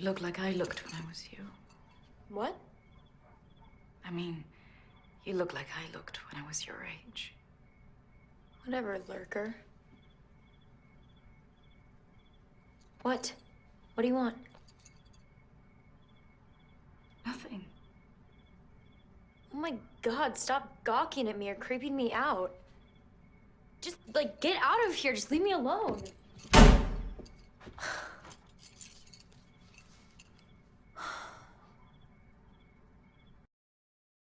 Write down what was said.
You look like I looked when I was you. What? I mean, you look like I looked when I was your age. Whatever, lurker. What? What do you want? Nothing. Oh my God, stop gawking at me or creeping me out. Just, like, get out of here. Just leave me alone.